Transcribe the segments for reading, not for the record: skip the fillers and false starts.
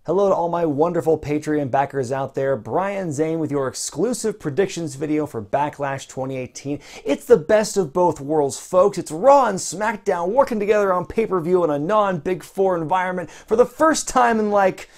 Hello to all my wonderful Patreon backers out there. Brian Zane with your exclusive predictions video for Backlash 2018. It's the best of both worlds, folks. It's Raw and SmackDown working together on pay-per-view in a non-Big Four environment for the first time in like,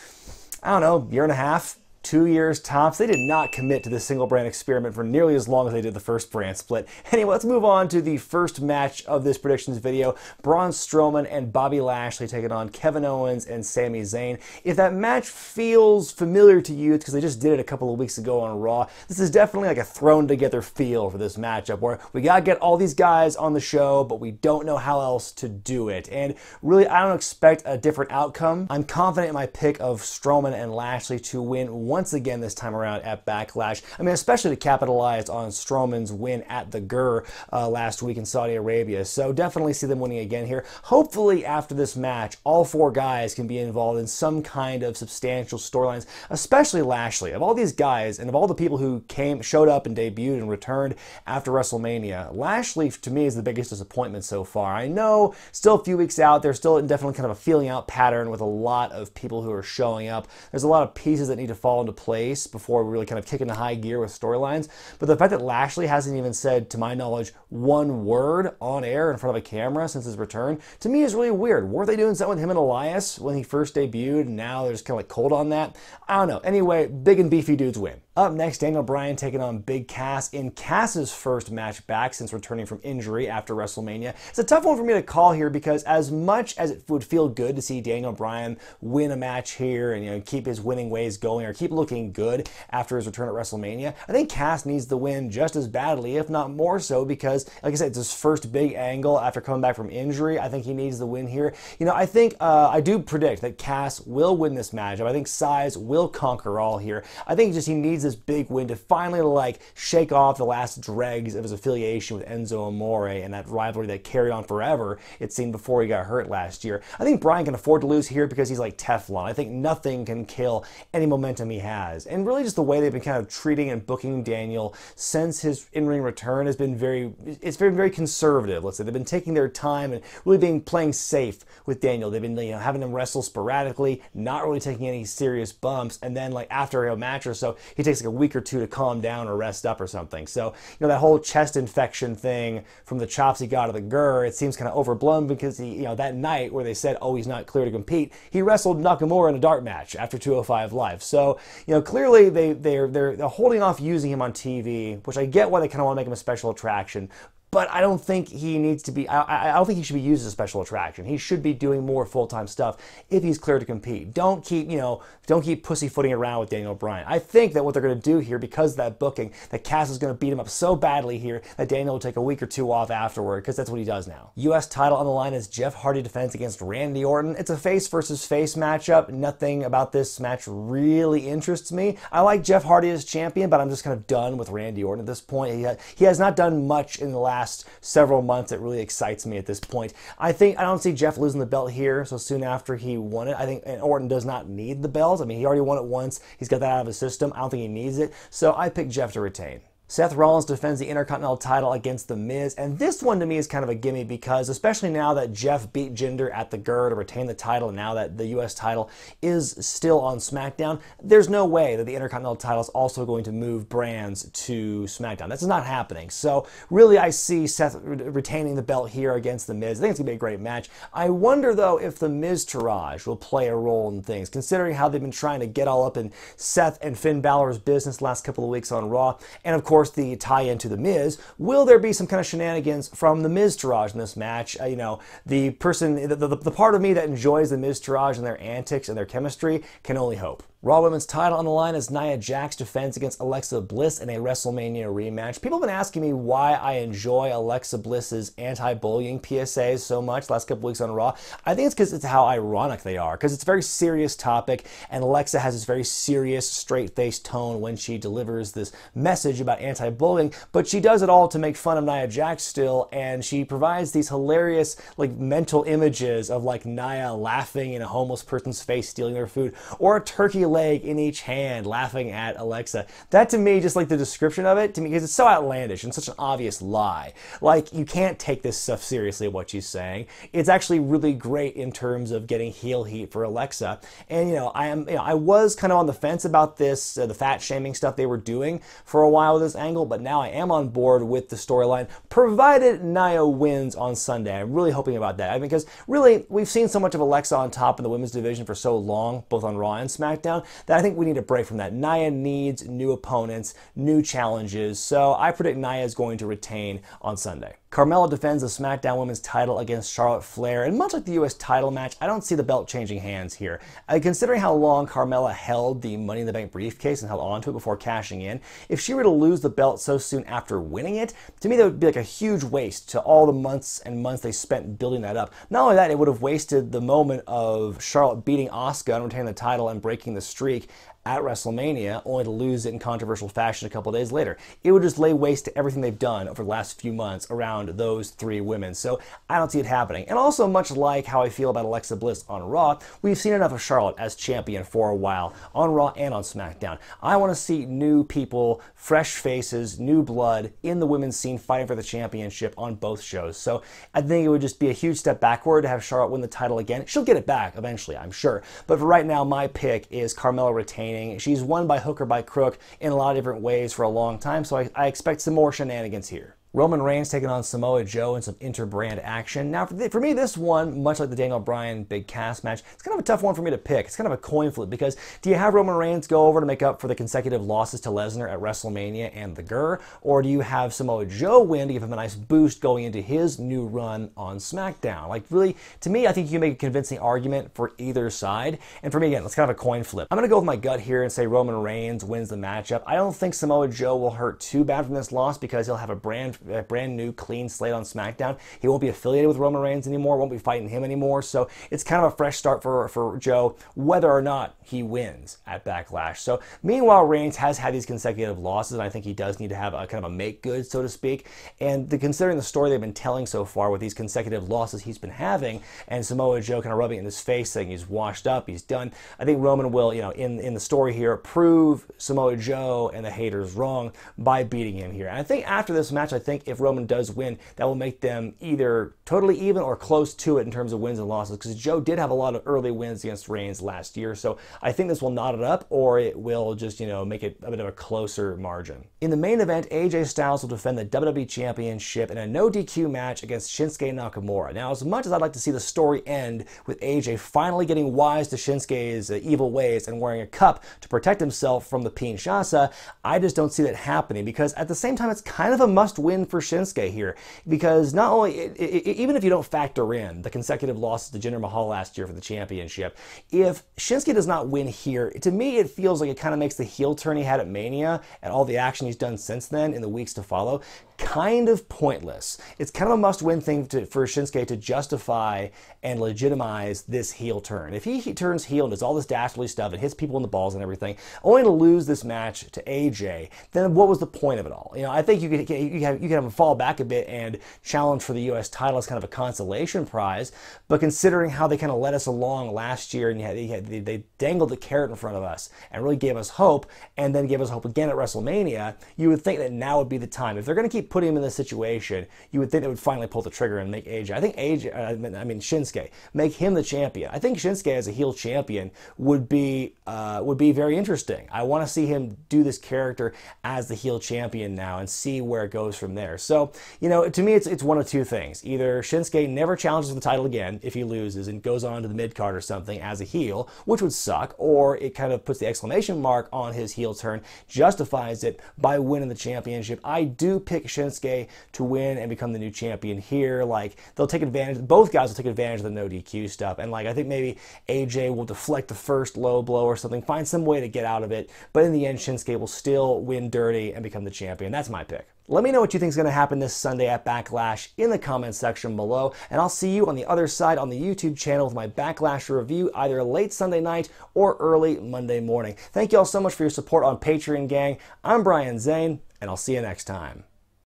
I don't know, year and a half. 2 years tops. They did not commit to this single brand experiment for nearly as long as they did the first brand split. Anyway, let's move on to the first match of this predictions video. Braun Strowman and Bobby Lashley taking on Kevin Owens and Sami Zayn. If that match feels familiar to you, it's because they just did it a couple of weeks ago on Raw. This is definitely like a thrown together feel for this matchup where we gotta get all these guys on the show, but we don't know how else to do it. And really, I don't expect a different outcome. I'm confident in my pick of Strowman and Lashley to win once again this time around at Backlash. I mean, especially to capitalize on Strowman's win at the GER last week in Saudi Arabia. So definitely see them winning again here. Hopefully after this match, all four guys can be involved in some kind of substantial storylines, especially Lashley. Of all these guys and of all the people who showed up and debuted and returned after WrestleMania, Lashley to me is the biggest disappointment so far. I know still a few weeks out, there's still definitely kind of a feeling out pattern with a lot of people who are showing up. There's a lot of pieces that need to fall into place before we really kind of kick into high gear with storylines. But the fact that Lashley hasn't even said, to my knowledge, one word on air in front of a camera since his return, to me is really weird. Weren't they doing something with him and Elias when he first debuted, and now they're just kind of like cold on that? I don't know. Anyway, big and beefy dudes win. Up next, Daniel Bryan taking on Big Cass in Cass's first match back since returning from injury after WrestleMania. It's a tough one for me to call here because as much as it would feel good to see Daniel Bryan win a match here and keep his winning ways going or keep looking good after his return at WrestleMania, I think Cass needs the win just as badly, if not more so, because, like I said, it's his first big angle after coming back from injury. I think he needs the win here. I think I do predict that Cass will win this matchup. I think size will conquer all here. I think just he needs this big win to finally like shake off the last dregs of his affiliation with Enzo Amore and that rivalry that carried on forever, it seemed, before he got hurt last year. I think Bryan can afford to lose here because he's like Teflon. I think nothing can kill any momentum he has. And really just the way they've been kind of treating and booking Daniel since his in-ring return has been very conservative, let's say. They've been taking their time and really playing safe with Daniel. They've been having him wrestle sporadically, not really taking any serious bumps, and then like after a match or so, he takes like a week or two to calm down or rest up or something. So, that whole chest infection thing from the chops he got at the GER, it seems kind of overblown because he, that night where they said, oh, he's not clear to compete, he wrestled Nakamura in a dark match after 205 Live. So, clearly they're holding off using him on TV, which I get why they kind of want to make him a special attraction. But I don't think he needs to be, I don't think he should be used as a special attraction. He should be doing more full-time stuff if he's clear to compete. Don't keep pussyfooting around with Daniel Bryan. I think that what they're going to do here, because of that booking, that Cass is going to beat him up so badly here that Daniel will take a week or two off afterward, because that's what he does now. U.S. title on the line is Jeff Hardy defense against Randy Orton. It's a face versus face matchup. Nothing about this match really interests me. I like Jeff Hardy as champion, but I'm just kind of done with Randy Orton at this point. He has not done much in the last several months that really excites me at this point. I don't see Jeff losing the belt here so soon after he won it. I think Orton does not need the belt. I mean, he already won it once. He's got that out of his system. I don't think he needs it. So I pick Jeff to retain. Seth Rollins defends the Intercontinental title against The Miz, and this one to me is kind of a gimme because, especially now that Jeff beat Jinder at the GER to retain the title, and now that the U.S. title is still on SmackDown, there's no way that the Intercontinental title is also going to move brands to SmackDown. That's not happening. So really, I see Seth retaining the belt here against The Miz. I think it's going to be a great match. I wonder, though, if the Miz-tourage will play a role in things, considering how they've been trying to get all up in Seth and Finn Balor's business the last couple of weeks on Raw, and of course, the tie-in to The Miz. Will there be some kind of shenanigans from the Miz-tourage in this match? The part of me that enjoys the Miz-tourage and their antics and their chemistry can only hope. Raw Women's title on the line is Nia Jax defense against Alexa Bliss in a WrestleMania rematch. People have been asking me why I enjoy Alexa Bliss's anti-bullying PSAs so much the last couple weeks on Raw. I think it's because it's how ironic they are, because it's a very serious topic, and Alexa has this very serious, straight-faced tone when she delivers this message about anti-bullying, but she does it all to make fun of Nia Jax still, and she provides these hilarious, mental images of, Nia laughing in a homeless person's face stealing their food, or a turkey leg in each hand, laughing at Alexa. That to me, just like the description of it, to me, because it's so outlandish and such an obvious lie. Like, you can't take this stuff seriously, what she's saying. It's actually really great in terms of getting heel heat for Alexa. And, I was kind of on the fence about this, the fat shaming stuff they were doing for a while with this angle, but now I am on board with the storyline, provided Nia wins on Sunday. I'm really hoping about that. Because really, we've seen so much of Alexa on top in the women's division for so long, both on Raw and SmackDown, that I think we need a break from that. Nia needs new opponents, new challenges, so I predict Nia is going to retain on Sunday. Carmella defends the SmackDown Women's title against Charlotte Flair, and much like the US title match, I don't see the belt changing hands here. Considering how long Carmella held the Money in the Bank briefcase and held onto it before cashing in, if she were to lose the belt so soon after winning it, to me that would be like a huge waste to all the months and months they spent building that up. Not only that, it would have wasted the moment of Charlotte beating Asuka and retaining the title and breaking the streak at WrestleMania, only to lose it in controversial fashion a couple days later. It would just lay waste to everything they've done over the last few months around those three women. So I don't see it happening. And also, much like how I feel about Alexa Bliss on Raw, we've seen enough of Charlotte as champion for a while, on Raw and on SmackDown. I want to see new people, fresh faces, new blood in the women's scene fighting for the championship on both shows. So I think it would just be a huge step backward to have Charlotte win the title again. She'll get it back eventually, I'm sure. But for right now, my pick is Carmella retaining. She's won by hook or by crook in a lot of different ways for a long time, so I expect some more shenanigans here. Roman Reigns taking on Samoa Joe in some inter-brand action. Now, for me, this one, much like the Daniel Bryan Big Cass match, it's kind of a tough one for me to pick. It's kind of a coin flip because do you have Roman Reigns go over to make up for the consecutive losses to Lesnar at WrestleMania and the Gurr, or do you have Samoa Joe win to give him a nice boost going into his new run on SmackDown? Like, really, to me, I think you can make a convincing argument for either side. And for me, again, it's kind of a coin flip. I'm going to go with my gut here and say Roman Reigns wins the matchup. I don't think Samoa Joe will hurt too bad from this loss because he'll have a brand new clean slate on SmackDown. He won't be affiliated with Roman Reigns anymore, won't be fighting him anymore, so it's kind of a fresh start for Joe, whether or not he wins at Backlash. So meanwhile, Reigns has had these consecutive losses, and I think he does need to have a kind of a make good, so to speak, and considering the story they've been telling so far with these consecutive losses he's been having, and Samoa Joe kind of rubbing it in his face, saying he's washed up, he's done, I think Roman will, in the story here, prove Samoa Joe and the haters wrong by beating him here. And I think after this match, I think if Roman does win, that will make them either totally even or close to it in terms of wins and losses, because Joe did have a lot of early wins against Reigns last year, so I think this will knot it up, or it will just, make it a bit of a closer margin. In the main event, AJ Styles will defend the WWE Championship in a no DQ match against Shinsuke Nakamura. Now, as much as I'd like to see the story end with AJ finally getting wise to Shinsuke's evil ways and wearing a cup to protect himself from the Kinshasa, I just don't see that happening, because at the same time, it's kind of a must-win for Shinsuke here, because not only, even if you don't factor in the consecutive losses to Jinder Mahal last year for the championship, if Shinsuke does not win here, to me it feels like it kind of makes the heel turn he had at Mania and all the action he's done since then in the weeks to follow kind of pointless. It's kind of a must-win thing for Shinsuke to justify and legitimize this heel turn. If he turns heel and does all this dastardly stuff and hits people in the balls and everything, only to lose this match to AJ, then what was the point of it all? I think you could have him fall back a bit and challenge for the US title as kind of a consolation prize, but considering how they kind of led us along last year and they dangled the carrot in front of us and really gave us hope, and then gave us hope again at WrestleMania, you would think that now would be the time. If they're going to keep putting him in this situation, you would think they would finally pull the trigger and make Shinsuke, make him the champion. I think Shinsuke as a heel champion would be very interesting. I want to see him do this character as the heel champion now and see where it goes from there. So, to me, it's one of two things. Either Shinsuke never challenges for the title again if he loses and goes on to the mid-card or something as a heel, which would suck, or it kind of puts the exclamation mark on his heel turn, justifies it by winning the championship. I do pick Shinsuke to win and become the new champion here. Like, they'll take advantage, both guys will take advantage of the no DQ stuff, and I think maybe AJ will deflect the first low blow or something, find some way to get out of it, but in the end, Shinsuke will still win dirty and become the champion. That's my pick. Let me know what you think is going to happen this Sunday at Backlash in the comments section below, and I'll see you on the other side on the YouTube channel with my Backlash review either late Sunday night or early Monday morning. Thank you all so much for your support on Patreon, gang. I'm Brian Zane, and I'll see you next time.